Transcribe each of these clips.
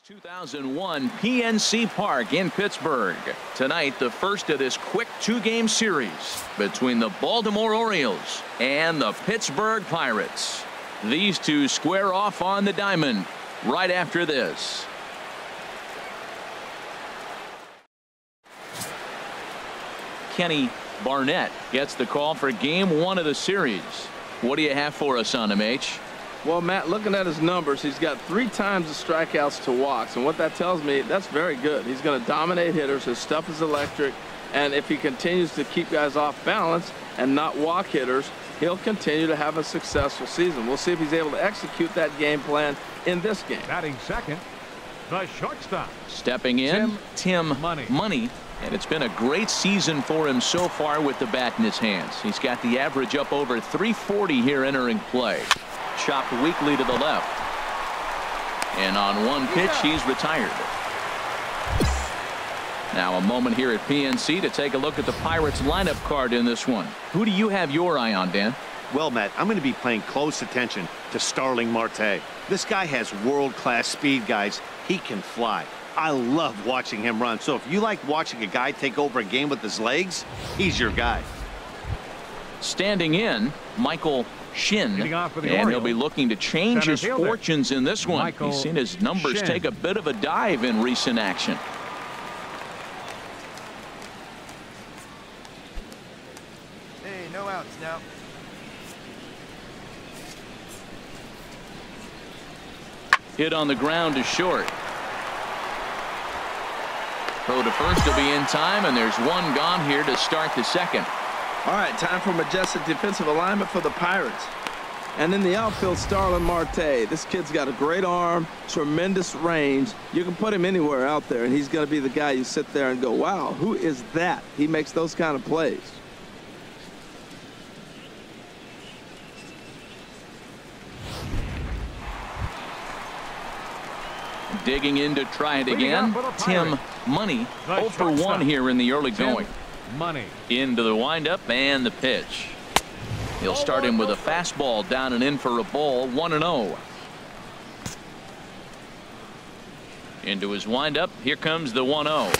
2001 PNC Park in Pittsburgh. Tonight, the first of this quick two-game series between the Baltimore Orioles and the Pittsburgh Pirates. These two square off on the diamond right after this. Kenny Barnett gets the call for game one of the series. What do you have for us on him, H? Well, Matt, looking at his numbers, he's got 3 times the strikeouts to walks, and what that tells me, that's very good. He's going to dominate hitters. His stuff is electric, and if he continues to keep guys off balance and not walk hitters, he'll continue to have a successful season. We'll see if he's able to execute that game plan in this game. Batting second, the shortstop. Stepping in, Tim Money. And it's been a great season for him so far with the bat in his hands. He's got the average up over 340 here entering play. Chopped weakly to the left. And on one pitch, he's retired. Now a moment here at PNC to take a look at the Pirates lineup card in this one. Who do you have your eye on, Dan? Well, Matt, I'm going to be paying close attention to Starling Marte. This guy has world-class speed, guys. He can fly. I love watching him run. So if you like watching a guy take over a game with his legs, he's your guy. Standing in, Michael Shin, and he'll be looking to change his fortunes in this one. He's seen his numbers take a bit of a dive in recent action. Hey, no outs now. Hit on the ground to short. Throw to first will be in time, and there's one gone here to start the second. All right, time for majestic defensive alignment for the Pirates. And in the outfield, Starling Marte. This kid's got a great arm, tremendous range. You can put him anywhere out there, and he's going to be the guy you sit there and go, wow, who is that? He makes those kind of plays. Digging in to try it again. Tim Money, 0 for 1 here in the early going. Money into the windup and the pitch. He'll start him with a fastball down and in for a ball. 1-0. Into his windup. Here comes the 1-0.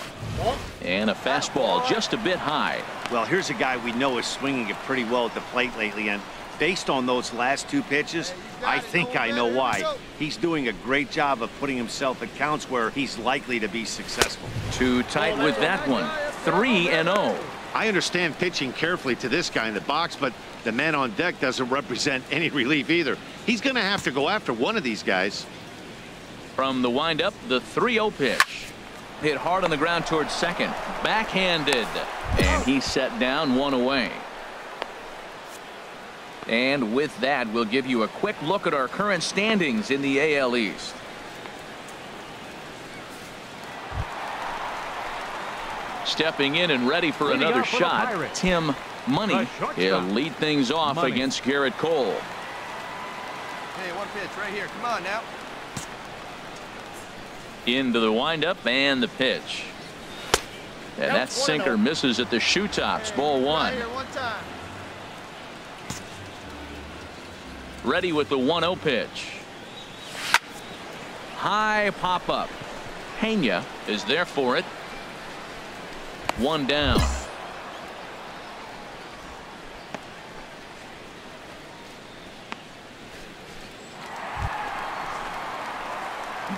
And a fastball just a bit high. Well, here's a guy we know is swinging it pretty well at the plate lately, and based on those last 2 pitches, I think I know why. He's doing a great job of putting himself at counts where he's likely to be successful. Too tight with that one. 3-0. I understand pitching carefully to this guy in the box, but the man on deck doesn't represent any relief either. He's going to have to go after one of these guys. From the windup, the 3-0 pitch. Hit hard on the ground towards second. Backhanded. And he's set down, 1 away. And with that, we'll give you a quick look at our current standings in the AL East. Stepping in and ready for another shot, Tim Money. He'll lead things off against Garrett Cole. Hey, one pitch right here. Come on now. Into the windup and the pitch. And that sinker misses at the shoe tops. Ball 1. Ready with the 1-0 pitch. High pop up. Pena is there for it. 1 down.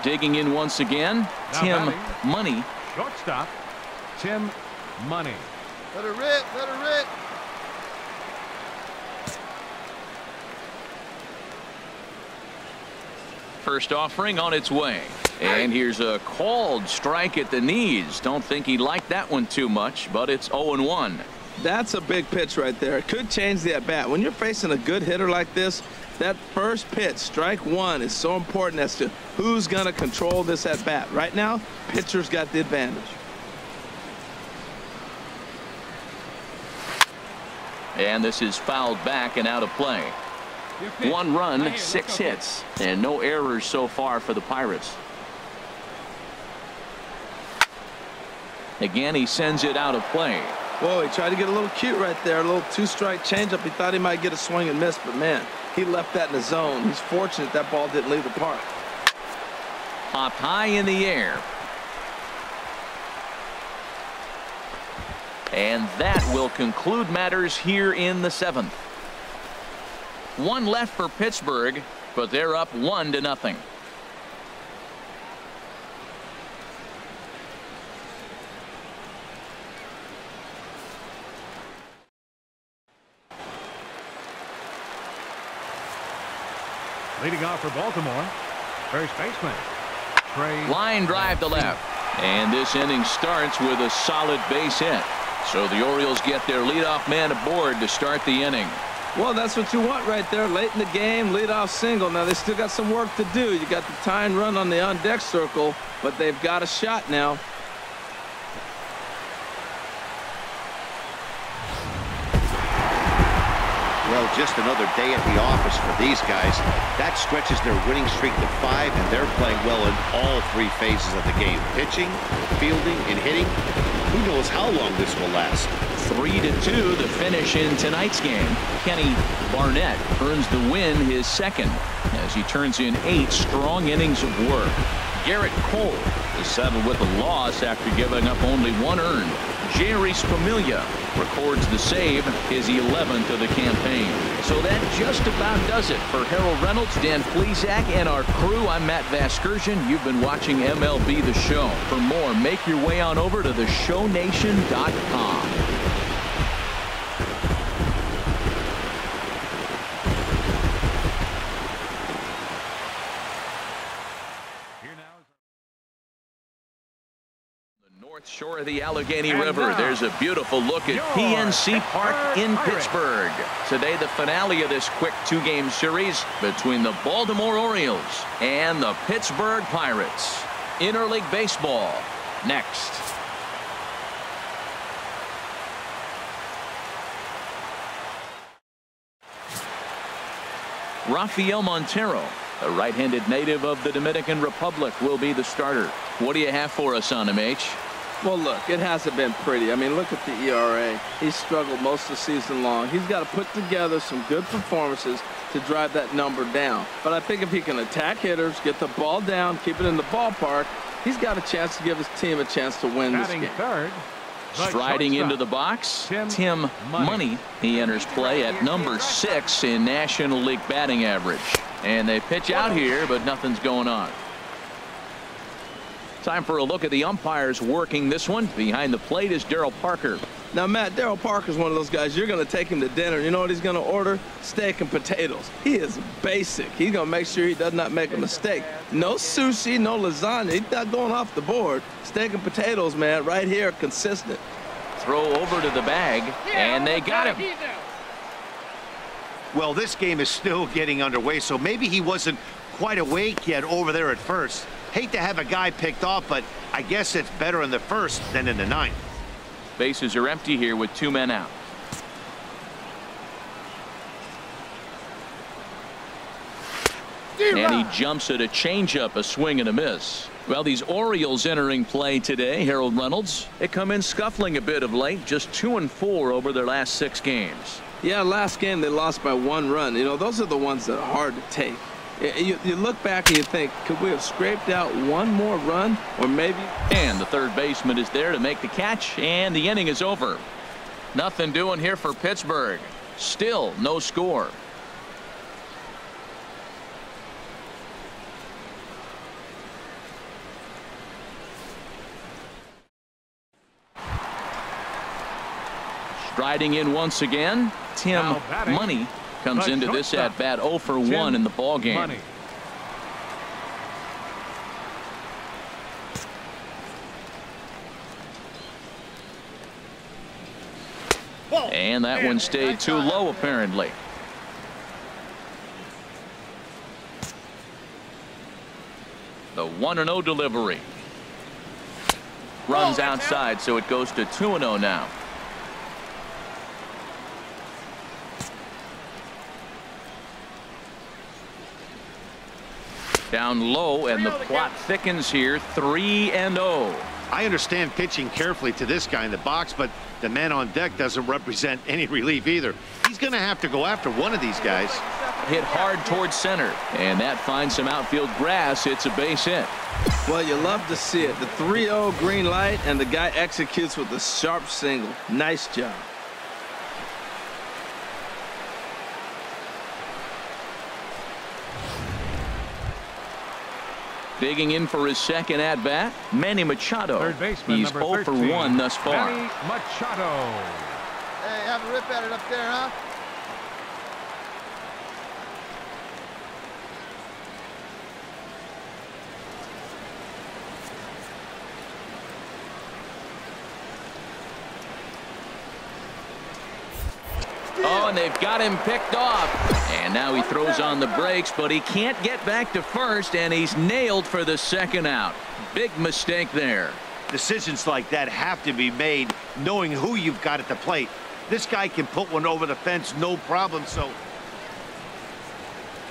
Digging in once again, Tim Money. Shortstop, Tim Money. Let her rip, let her rip. First offering on its way. And here's a called strike at the knees. Don't think he liked that one too much, but it's 0-1. That's a big pitch right there. It could change the at-bat. When you're facing a good hitter like this, that first pitch, strike 1, is so important as to who's going to control this at-bat. Right now, pitcher's got the advantage. And this is fouled back and out of play. 1 run, 6 hits, and no errors so far for the Pirates. Again, he sends it out of play. Whoa, he tried to get a little cute right there. A little 2-strike changeup. He thought he might get a swing and miss, but man, he left that in the zone. He's fortunate that ball didn't leave the park. Popped high in the air. And that will conclude matters here in the 7th. One left for Pittsburgh, but they're up 1-0. Leading off for Baltimore, first baseman. Line drive to left. And this inning starts with a solid base hit. So the Orioles get their leadoff man aboard to start the inning. Well, that's what you want right there. Late in the game, leadoff single. Now, they still got some work to do. You got the tying run on the on-deck circle, but they've got a shot now. Well, just another day at the office for these guys. That stretches their winning streak to 5, and they're playing well in all 3 phases of the game. Pitching, fielding, and hitting. Who knows how long this will last? 3-2 the finish in tonight's game. Kenny Barnett earns the win, his second, as he turns in 8 strong innings of work. Garrett Cole is settled with a loss after giving up only 1 earned. Jerry Spamiglia records the save, his 11th of the campaign. So that just about does it for Harold Reynolds, Dan Plesac, and our crew. I'm Matt Vasgersian. You've been watching MLB The Show. For more, make your way on over to theshownation.com. North shore of the Allegheny River. There's a beautiful look at PNC Park in Pittsburgh. Today, the finale of this quick 2-game series between the Baltimore Orioles and the Pittsburgh Pirates. Interleague baseball next. Rafael Montero, a right-handed native of the Dominican Republic, will be the starter. What do you have for us on him, H? Well, look, it hasn't been pretty. I mean, look at the ERA. He's struggled most of the season long. He's got to put together some good performances to drive that number down. But I think if he can attack hitters, get the ball down, keep it in the ballpark, he's got a chance to give his team a chance to win this game. Third, striding into the box, Tim Money. He enters play at number 6 in National League batting average. And they pitch out here, but nothing's going on. Time for a look at the umpires working this one. Behind the plate is Daryl Parker. Now, Matt, Daryl Parker's one of those guys. You're going to take him to dinner. You know what he's going to order? Steak and potatoes. He is basic. He's going to make sure he does not make a mistake. No sushi, no lasagna. He's not going off the board. Steak and potatoes, man, right here, consistent. Throw over to the bag, and they got him. Well, this game is still getting underway, so maybe he wasn't quite awake yet over there at first. Hate to have a guy picked off, but I guess it's better in the first than in the 9th. Bases are empty here with 2 men out. And he jumps at a changeup, a swing and a miss. Well, these Orioles entering play today, Harold Reynolds, they come in scuffling a bit of late, just 2-4 over their last 6 games. Yeah, last game they lost by 1 run. You know, those are the ones that are hard to take. You look back and you think, could we have scraped out 1 more run, or maybe? And the third baseman is there to make the catch, and the inning is over. Nothing doing here for Pittsburgh. Still no score. Striding in once again, Tim Money comes into this at bat 0 for 1 in the ball game. And that one stayed too low, apparently. The 1-0 delivery. Runs outside, so it goes to 2-0 now. Down low, and the plot thickens here. 3-0. I understand pitching carefully to this guy in the box, but the man on deck doesn't represent any relief either. He's going to have to go after one of these guys. hit hard towards center. And that finds some outfield grass. It's a base hit. Well, you love to see it. The 3-0 green light, and the guy executes with a sharp single. Nice job. Digging in for his second at-bat, Manny Machado. Third baseman, He's 0 for 1 thus far. Manny Machado. Hey, have a rip at it up there, huh? Oh, and they've got him picked off. And now he throws on the brakes, but he can't get back to first, and he's nailed for the second out. Big mistake there. Decisions like that have to be made knowing who you've got at the plate. This guy can put one over the fence, no problem. So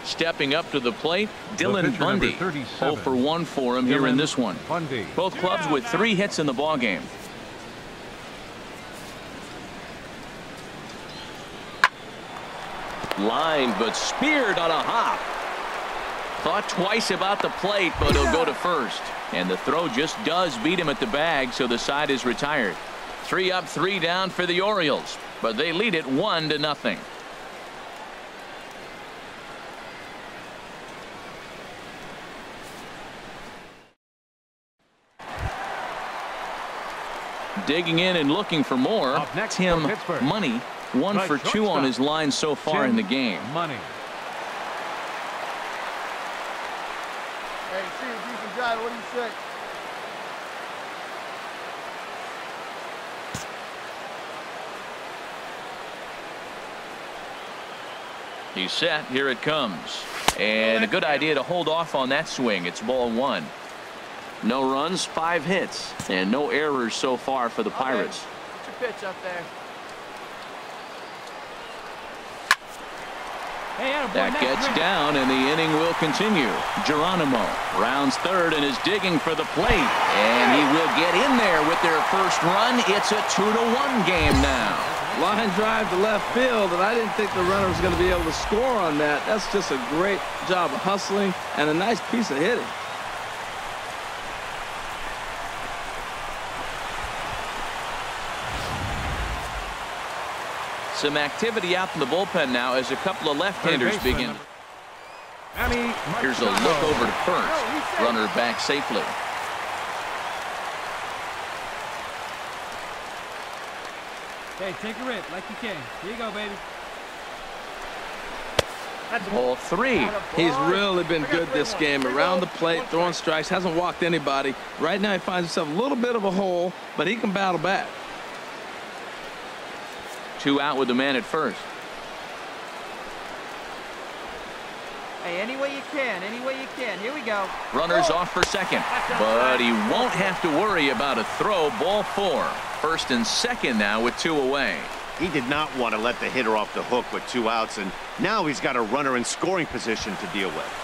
stepping up to the plate, Dylan Bundy. Bundy. 0 for 1 for him here in this one. Bundy. Both clubs with 3 hits in the ballgame. Line, but speared on a hop. Thought twice about the plate, but he'll go to first. And the throw just does beat him at the bag, so the side is retired. 3 up, 3 down for the Orioles, but they lead it 1-0. Digging in and looking for more, Tim Money. 1 for 2 on his line so far in the game. Money. Hey, see a decent drive. What do you say? He's set. Here it comes. And a good idea to hold off on that swing. It's ball 1. No runs, 5 hits, and no errors so far for the Pirates. What's your pitch up there? That gets down, and the inning will continue. Geronimo rounds third and is digging for the plate, and he will get in there with their first run. It's a 2-1 game now. Line drive to left field, and I didn't think the runner was going to be able to score on that. That's just a great job of hustling and a nice piece of hitting. Some activity out in the bullpen now as a couple of left-handers begin. Here's a look over to first. Runner back safely. Hey, take a rip like you can. Here you go, baby. That's ball 3. He's really been good this game. Around the plate, throwing strikes, hasn't walked anybody. Right now he finds himself a little bit of a hole, but he can battle back. 2 out with the man at first. Hey, any way you can, any way you can. Here we go. Runners off for second, but he won't have to worry about a throw. Ball 4. First and second now with 2 away. he did not want to let the hitter off the hook with 2 outs, and now he's got a runner in scoring position to deal with.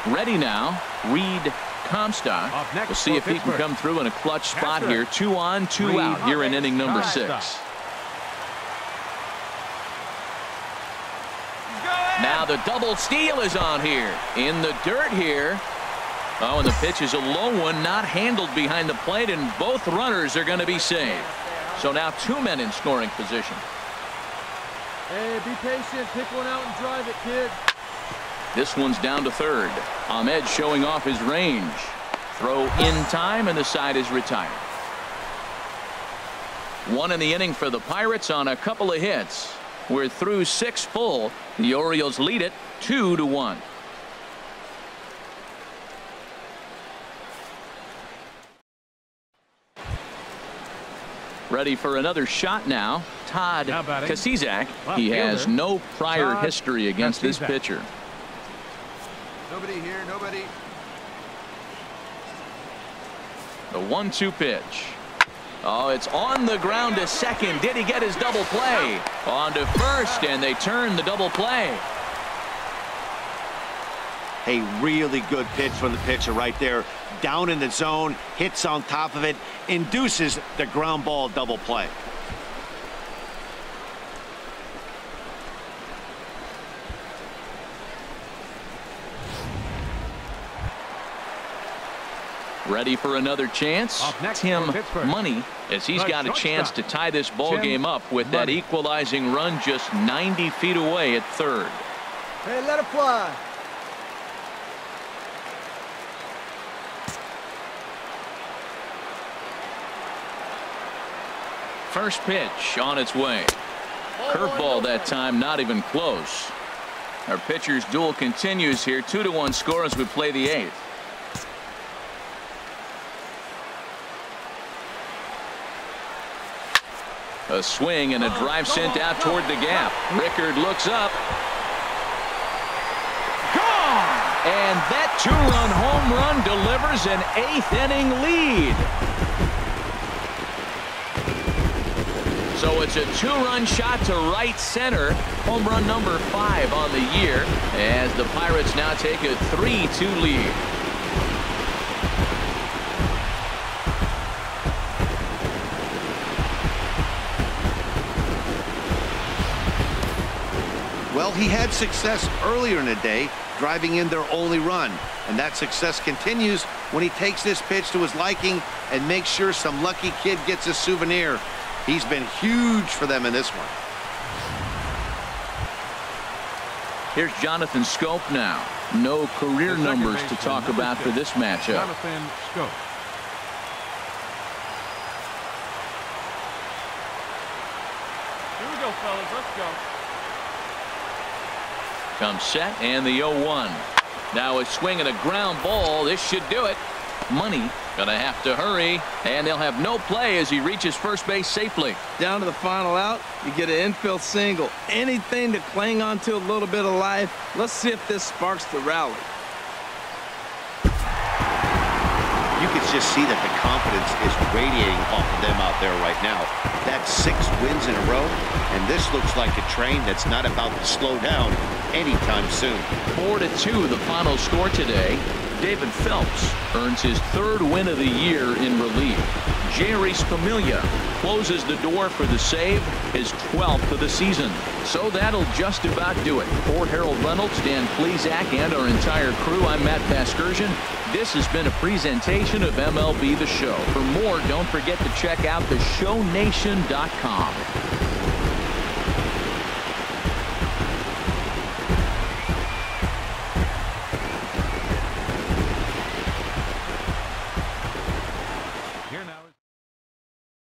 Ready now, Reed Comstock. We'll see if he can come through in a clutch spot here. 2 on, 2 out here in inning number 6. Now the double steal is on here. In the dirt here. Oh, and the pitch is a low one, not handled behind the plate, and both runners are going to be saved. So now 2 men in scoring position. Hey, be patient. Pick one out and drive it, kid. This one's down to third. Ahmed showing off his range. Throw in time, and the side is retired. 1 in the inning for the Pirates on a couple of hits. We're through 6 full. The Orioles lead it 2-1. Ready for another shot now. Todd Kasizak. He has no prior history against this pitcher. Nobody here, nobody. The 1-2 pitch. Oh, it's on the ground to second. Did he get his double play? On to first, and they turn the double play. A really good pitch from the pitcher right there. Down in the zone, hits on top of it, induces the ground ball double play. Ready for another chance? Tim Money, as he's got a chance to tie this ball game up with that equalizing run just 90 feet away at third. Hey, let it fly. First pitch on its way. Curveball that time, not even close. Our pitcher's duel continues here. 2-1 score as we play the 8th. A swing and a drive sent out toward the gap. Rickard looks up. Gone! And that 2-run home run delivers an 8th inning lead. So it's a 2-run shot to right center. Home run number 5 on the year as the Pirates now take a 3-2 lead. Well, he had success earlier in the day, driving in their only run. And that success continues when he takes this pitch to his liking and makes sure some lucky kid gets a souvenir. He's been huge for them in this one. Here's Jonathan Scope now. No career numbers to talk about for this matchup. Jonathan Scope. Here we go, fellas. Let's go. Comes set and the 0-1. Now a swing and a ground ball. This should do it. Money gonna have to hurry, and they'll have no play as he reaches first base safely. Down to the final out, you get an infield single. Anything to cling on to a little bit of life. Let's see if this sparks the rally. You can just see that the confidence is radiating off of them out there right now. That's 6 wins in a row, and this looks like a train that's not about to slow down anytime soon. 4-2 the final score today. David Phelps earns his 3rd win of the year in relief. Jerry Familia closes the door for the save, his 12th of the season. So that'll just about do it. For Harold Reynolds, Dan Plesac, and our entire crew, I'm Matt Vasgersian. This has been a presentation of MLB The Show. For more, don't forget to check out theshownation.com.